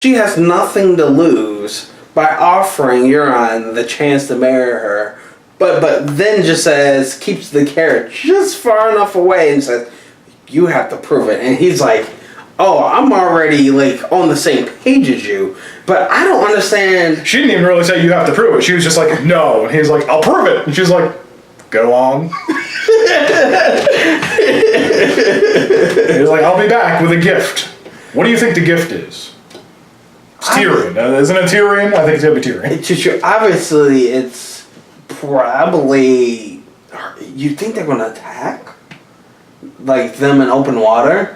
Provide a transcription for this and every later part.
She has nothing to lose by offering Euron the chance to marry her, but then just keeps the carrot just far enough away and says, "You have to prove it." And he's like, "Oh, I'm already like on the same page as you, but I don't understand." She didn't even really say you have to prove it. She was just like, "No," and he's like, "I'll prove it," and she's like, "Go on." He's like, "I'll be back with a gift." What do you think the gift is? It's Tyrion. Isn't it Tyrion? I think it's gonna be Tyrion. It's just, obviously, it's probably. You think they're gonna attack, like them in open water?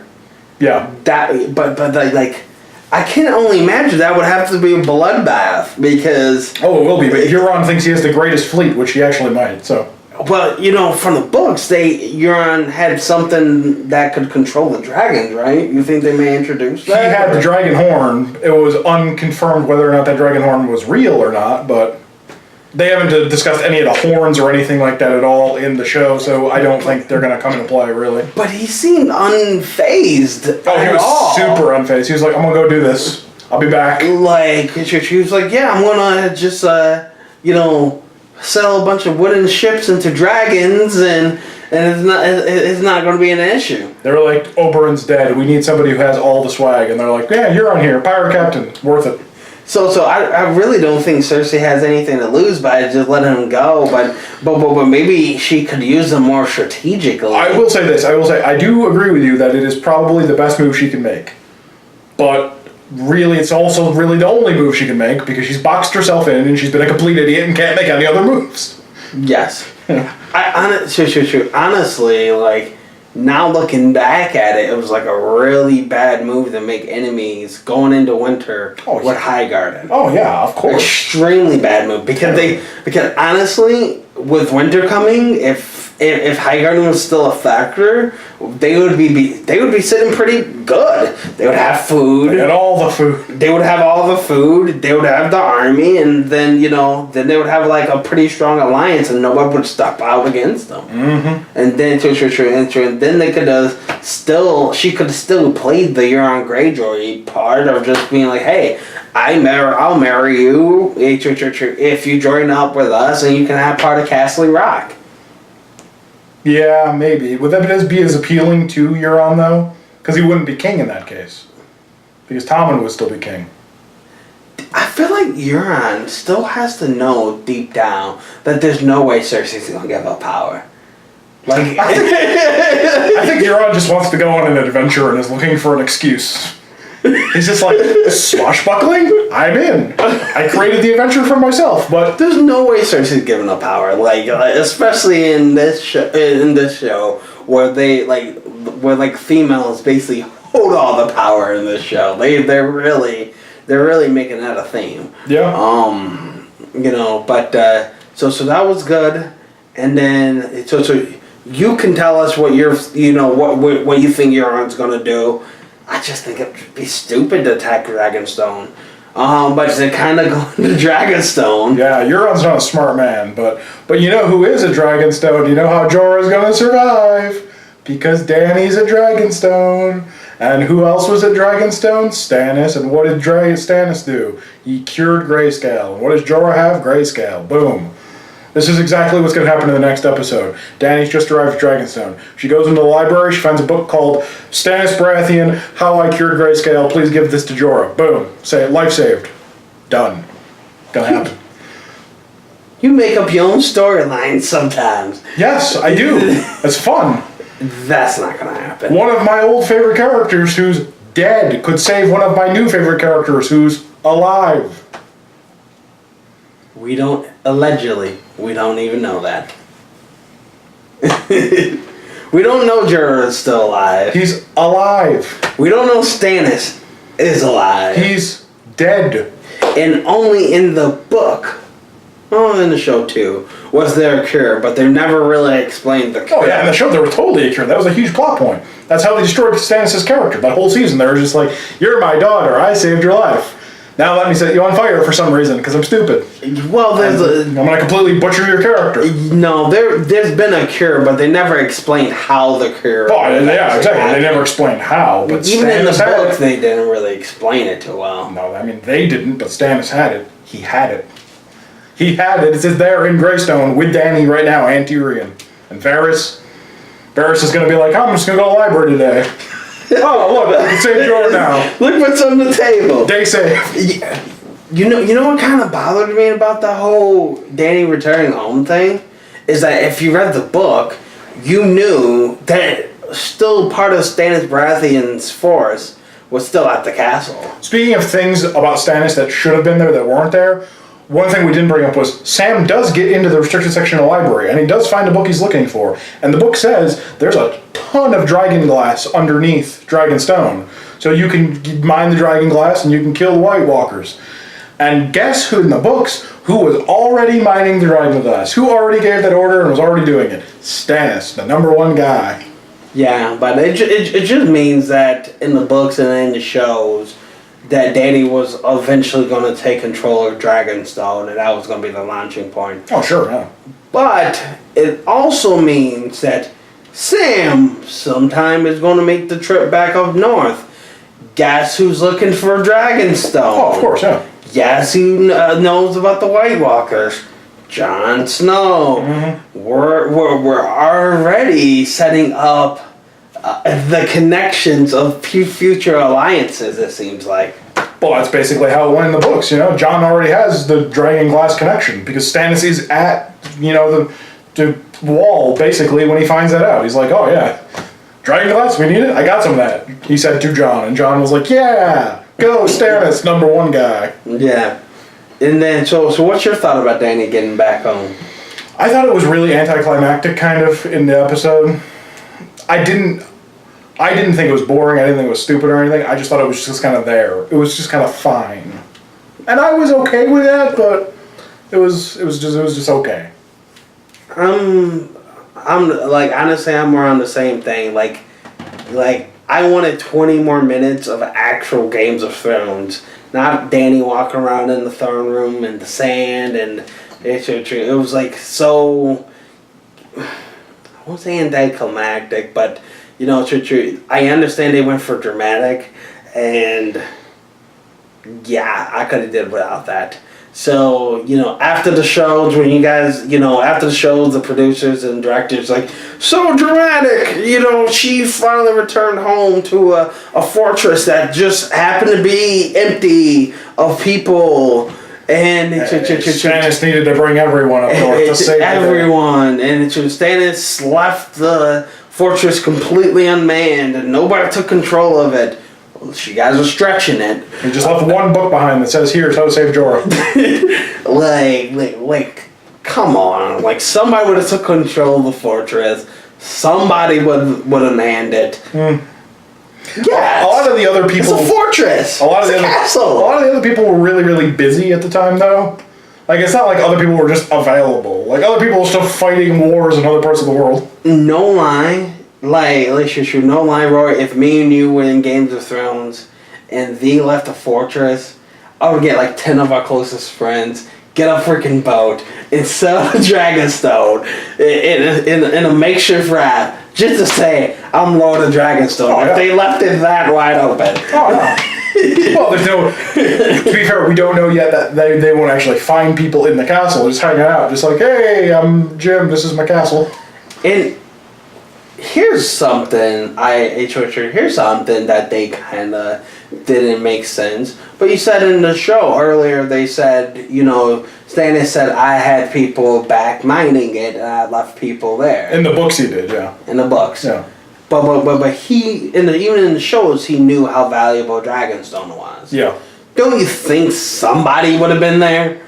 Yeah. But like, I can only imagine that would have to be a bloodbath because. Oh, it will be. But Euron thinks he has the greatest fleet, which he actually might. So. Well, from the books, Euron had something that could control the dragons, right? You think they may introduce that? He had the dragon horn. It was unconfirmed whether or not that dragon horn was real or not, but they haven't discussed any of the horns or anything like that at all in the show, so I don't think they're going to come into play, really. But he seemed unfazed. Oh, he was super unfazed. He was like, "I'm going to go do this. I'll be back." Like, he was like, "Yeah, I'm going to just, sell a bunch of wooden ships into dragons, and it's not going to be an issue." They were like, "Oberyn's dead. We need somebody who has all the swag." And they're like, "Yeah, you're on here. Pirate captain. Worth it." So I really don't think Cersei has anything to lose by just letting him go, but maybe she could use them more strategically. I will say this. I do agree with you that it is probably the best move she can make. But really, it's also really the only move she can make because she's boxed herself in and she's been a complete idiot and can't make any other moves. Yes. Honestly, like, now looking back at it, it was like a really bad move to make enemies going into winter with Highgarden. Oh yeah, of course. Extremely bad move because honestly, with winter coming, if Highgarden was still a factor, they would be sitting pretty good. They would have food. They had all the food. They would have all the food. They would have the army, and then they would have like a pretty strong alliance, and nobody would step out against them. Mm-hmm. And then they could have she could have still played the Euron Greyjoy part of just being like, "Hey, I'll marry you if you join up with us, and you can have part of Castle Rock." Yeah, maybe. Would that be as appealing to Euron, though? Because he wouldn't be king in that case. Because Tommen would still be king. I feel like Euron still has to know deep down that there's no way Cersei's going to give up power. Like, I think Euron just wants to go on an adventure and is looking for an excuse. He's just like, swashbuckling? I'm in. I created the adventure for myself, but there's no way Cersei's giving up power. Like especially in this show, where females basically hold all the power in this show. They're really making that a theme. Yeah. So that was good, and then so you can tell us what what you think Euron's gonna do. I just think it'd be stupid to attack Dragonstone. But to kind of go into Dragonstone. Yeah, Euron's not a smart man, but you know who is a Dragonstone? You know how Jorah's gonna survive? Because Dany's a Dragonstone. And who else was at Dragonstone? Stannis. And what did Stannis do? He cured Grayscale. What does Jorah have? Grayscale. Boom. This is exactly what's going to happen in the next episode. Dany's just arrived at Dragonstone. She goes into the library. She finds a book called Stannis Baratheon, How I Cured Grayscale. Please give this to Jorah. Boom. Say it. Life saved. Done. Gonna happen. You make up your own storylines sometimes. Yes, I do. It's fun. That's not going to happen. One of my old favorite characters who's dead could save one of my new favorite characters who's alive. Allegedly, we don't even know that. We don't know Jorah is still alive. He's alive. We don't know Stannis is alive. He's dead. And only in the book, in the show too, was there a cure, but they never really explained the cure. Oh yeah, in the show there was totally a cure. That was a huge plot point. That's how they destroyed Stannis' character. That whole season they were just like, "You're my daughter, I saved your life." Now let me set you on fire for some reason because I'm stupid. Well, I'm gonna completely butcher your character. no, there's been a cure, but they never explained how the cure. Oh, yeah, exactly. They never explained how, but Even in the Stannis had book, it. they didn't really explain it too well. No, I mean they didn't, but Stannis had it. He had it. He had it. It's there in Greystone with Dany right now and Tyrion and Varys. Varys is gonna be like, I'm just gonna go to the library today. Oh, look, I can save Jorah now. Look what's on the table. Day save. Yeah. You know what kind of bothered me about the whole Dany returning home thing? Is that if you read the book, you knew that still part of Stannis Baratheon's force was still at the castle. Speaking of things about Stannis that should have been there that weren't there, one thing we didn't bring up was Sam does get into the restricted section of the library, and he does find a book he's looking for. And the book says there's a ton of dragon glass underneath Dragonstone. So you can mine the dragon glass and you can kill the White Walkers. And guess who in the books who was already mining the dragon glass? Who already gave that order and was already doing it? Stannis, the #1 guy. Yeah, but it just means that in the books and in the shows, that Dany was eventually going to take control of Dragonstone, and that was going to be the launching point. Oh, sure, yeah. But it also means that Sam sometime is going to make the trip back up north. Guess who's looking for Dragonstone? Oh, of course, yeah. Guess who knows about the White Walkers? Jon Snow. Mm-hmm. We're already setting up the connections of future alliances, it seems like. Well, that's basically how it went in the books, you know. Jon already has the dragon glass connection because Stannis is at, you know, the wall, basically, when he finds that out. He's like, oh, yeah, dragon glass, we need it? I got some of that, he said to Jon. And Jon was like, yeah, go Stannis, #1 guy. Yeah. And then, so what's your thought about Dany getting back home? I thought it was really anticlimactic, kind of, in the episode. I didn't think it was boring. I didn't think it was stupid or anything. I just thought it was just kind of there. It was just kind of fine, and I was okay with that. But it was just okay. I'm like, honestly, I'm more on the same thing. Like I wanted 20 more minutes of actual Games of Thrones, not Dany walking around in the throne room and the sand and it was like so. I won't say anticlimactic, but you know, true. I understand they went for dramatic, and yeah, I could have did without that. So, you know, after the shows, when you guys, you know, after the shows, the producers and directors like, so dramatic, you know, she finally returned home to a fortress that just happened to be empty of people. And Stannis needed to bring everyone up north to save everyone, and Stannis left the fortress completely unmanned, and nobody took control of it. Well, you guys are stretching it. He just left one book behind that says, "Here's how to save Jorah." like, come on! Like somebody would have took control of the fortress. Somebody would have manned it. Yeah, a lot of the other people. It's a fortress. A lot of it's the a other, castle. A lot of the other people were really, really busy at the time, though. Like, it's not like other people were just available. Like, other people were still fighting wars in other parts of the world. No lie. No lie, Roy. If me and you were in Games of Thrones and they left a fortress, I would get like 10 of our closest friends, get a freaking boat, and sail to Dragonstone in a makeshift raft just to say, I'm Lord of Dragonstone. Oh, yeah. If they left it that wide open. Oh, no. Well, there's no. To be fair, we don't know yet that they won't actually find people in the castle. Just hanging out, just like, hey, I'm Jim. This is my castle. And here's something here's something that they kind of didn't make sense. But you said in the show earlier, they said, you know, Stannis said I had people back mining it, and I left people there. In the books, he did, yeah. In the books, yeah. But he even in the shows he knew how valuable Dragonstone was. Yeah. Don't you think somebody would have been there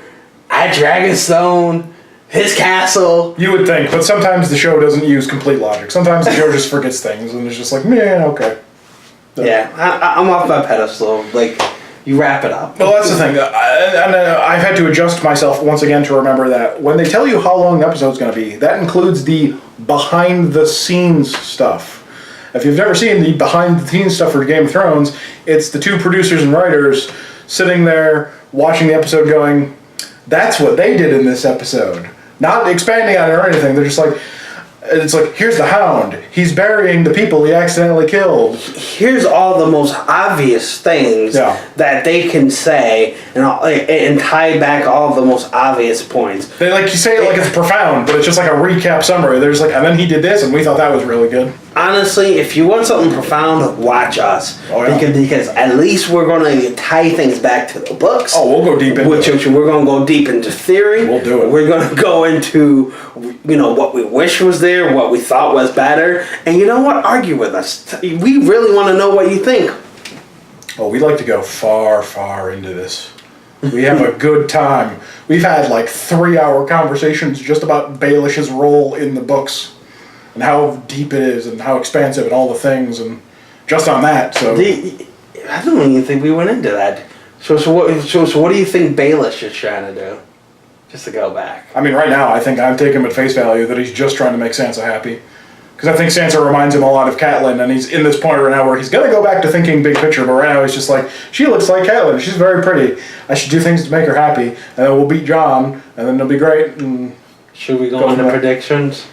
at Dragonstone, his castle? You would think, but sometimes the show doesn't use complete logic. Sometimes the show just forgets things, and it's just like, man, okay. Yeah, I'm off my pedestal. Like, you wrap it up. Well, that's the thing. I've had to adjust myself once again to remember that when they tell you how long the episode's going to be, that includes the behind-the-scenes stuff. If you've never seen the behind-the-scenes stuff for Game of Thrones, it's the two producers and writers sitting there watching the episode going, that's what they did in this episode. Not expanding on it or anything. They're just like, it's like, here's the Hound. He's burying the people he accidentally killed. Here's all the most obvious things that they can say and tie back all the most obvious points. They you say it like it's profound, but it's just like a recap summary. There's like, and then he did this, and we thought that was really good. Honestly, if you want something profound, watch us. Oh, yeah. Because at least we're going to tie things back to the books. Oh, we'll go deep into it. We're going to go deep into theory. We'll do it. We're going to go into, what we wish was there, what we thought was better. And you know what? Argue with us. We really want to know what you think. Oh, we'd like to go far, far into this. We have a good time. We've had 3-hour conversations just about Baelish's role in the books. And how deep it is, and how expansive, and all the things, and just on that. So I don't even think we went into that. So what do you think Baelish is trying to do? Just to go back. I mean, right now, I think I'm taking him at face value that he's just trying to make Sansa happy, because I think Sansa reminds him a lot of Catelyn, and he's in this point right now where he's gonna go back to thinking big picture, but right now he's just like, she looks like Catelyn. She's very pretty. I should do things to make her happy, and then we'll beat Jon, and then it'll be great. And should we go into predictions?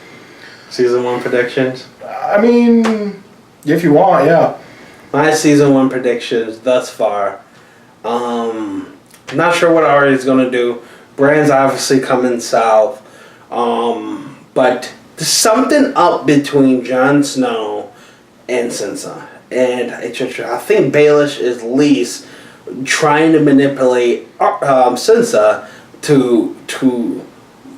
Season 1 predictions? I mean, if you want, yeah. My season 1 predictions thus far. Not sure what Arya's going to do. Bran's obviously coming south. But there's something up between Jon Snow and Sansa. And I think Baelish is at least trying to manipulate Sansa to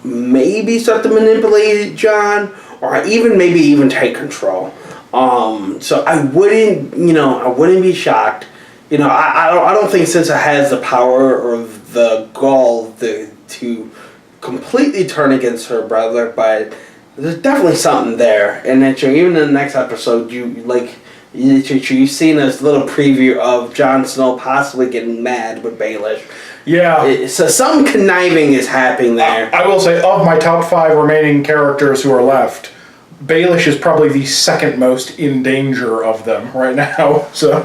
maybe start to manipulate Jon. Or maybe even take control. So I wouldn't be shocked. I don't think Sansa has the power or the gall to completely turn against her brother, but there's definitely something there. And then even in the next episode, you've seen this little preview of Jon Snow possibly getting mad with Baelish. Yeah. So some conniving is happening there. I will say, of my top 5 remaining characters who are left, Baelish is probably the second most in danger of them right now. So,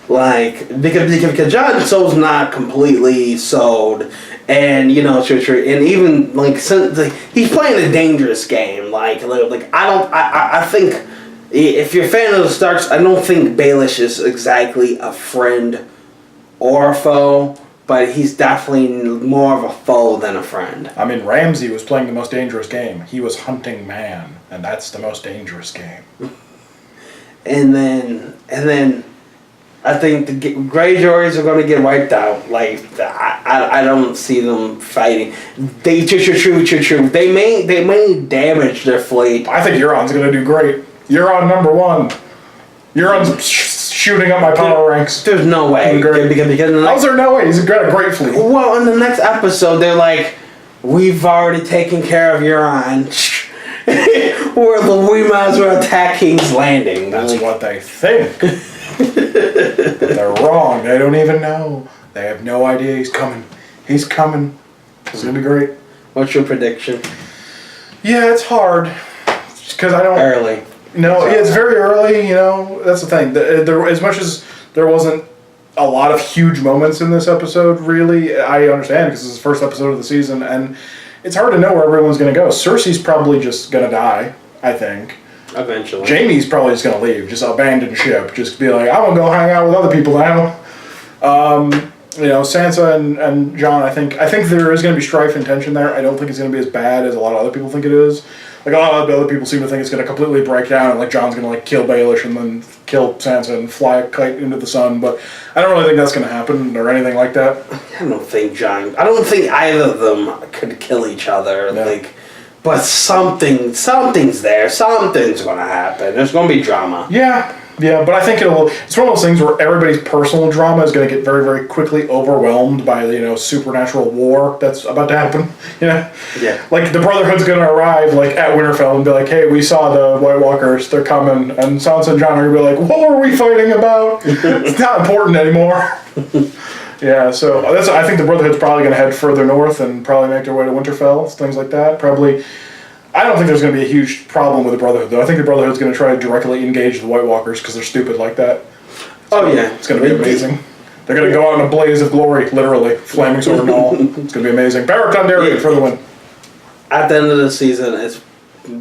because Jon Snow's not completely sold, and and even he's playing a dangerous game. I think if you're a fan of the Starks, I don't think Baelish is exactly a friend or a foe. But he's definitely more of a foe than a friend. I mean, Ramsay was playing the most dangerous game. He was hunting man, and that's the most dangerous game. And then, I think the Greyjoys are going to get wiped out. I don't see them fighting. They true. They may damage their fleet. I think Euron's going to do great. Euron #1. Euron's shooting up my power ranks. There's no way. How's there no way? He's got a great fleet. Well, in the next episode, they're like, we've already taken care of Euron. We might as well attack King's Landing. That's what they think. They're wrong. They don't even know. They have no idea he's coming. He's coming. It's going to be great. What's your prediction? Yeah, it's hard. Because I don't... Early. No, it's very early, that's the thing. As much as there wasn't a lot of huge moments in this episode, really, I understand because this is the first episode of the season, and it's hard to know where everyone's going to go. Cersei's probably just going to die, I think. Eventually. Jaime's probably just going to leave, just abandon ship, just be like, I'm going to go hang out with other people now. Sansa and Jon, I think there is going to be strife and tension there. I don't think it's going to be as bad as a lot of other people think it is. A lot of other people seem to think it's going to completely break down and Jon's going to kill Baelish and then kill Sansa and fly a kite into the sun, but I don't really think that's going to happen or anything like that. I don't think either of them could kill each other. No. But something's there. Something's going to happen. There's going to be drama. Yeah, but I think it's one of those things where everybody's personal drama is going to get very, very quickly overwhelmed by, supernatural war that's about to happen, Yeah. The Brotherhood's going to arrive, at Winterfell and be like, hey, we saw the White Walkers, they're coming, and Sansa and Jon are going to be like, what were we fighting about? It's not important anymore. Yeah, so I think the Brotherhood's probably going to head further north and probably make their way to Winterfell, things like that, probably. I don't think there's going to be a huge problem with the Brotherhood, though. I think the Brotherhood's going to try to directly engage the White Walkers because they're stupid like that. Yeah. It's going to be amazing. They're going to go out in a blaze of glory, literally. Flaming sword and all. It's going to be amazing. Beric Dondarrion for the win. At the end of the season,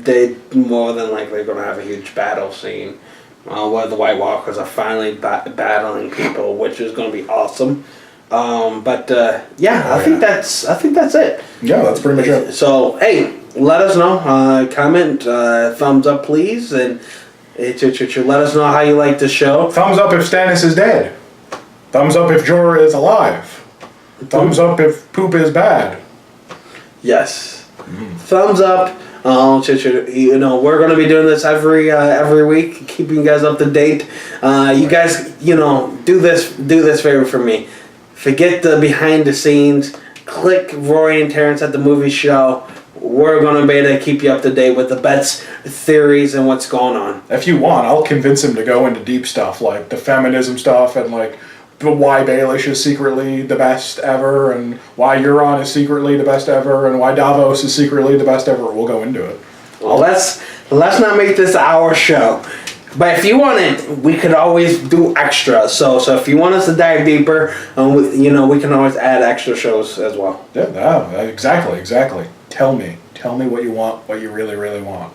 they more than likely going to have a huge battle scene where the White Walkers are finally battling people, which is going to be awesome. I think that's it. Yeah, that's pretty much it. So hey, let us know. Comment, thumbs up, please, and let us know how you like the show. Thumbs up if Stannis is dead. Thumbs up if Jorah is alive. Thumbs up if poop is bad. Yes. Thumbs up. You know, we're going to be doing this every week, keeping you guys up to date. You guys, you know, do this favor for me. Forget the behind the scenes. Click Rory and Terrence at the movie show. We're going to be able to keep you up to date with the bets, theories, and what's going on. If you want, I'll convince him to go into deep stuff, like the feminism stuff and like why Baelish is secretly the best ever and why Euron is secretly the best ever and why Davos is secretly the best ever. We'll go into it. Well, let's not make this our show. But if you want it, we could always do extra. So if you want us to dive deeper, we can always add extra shows as well. Yeah, exactly. Tell me what you want, what you really, really want.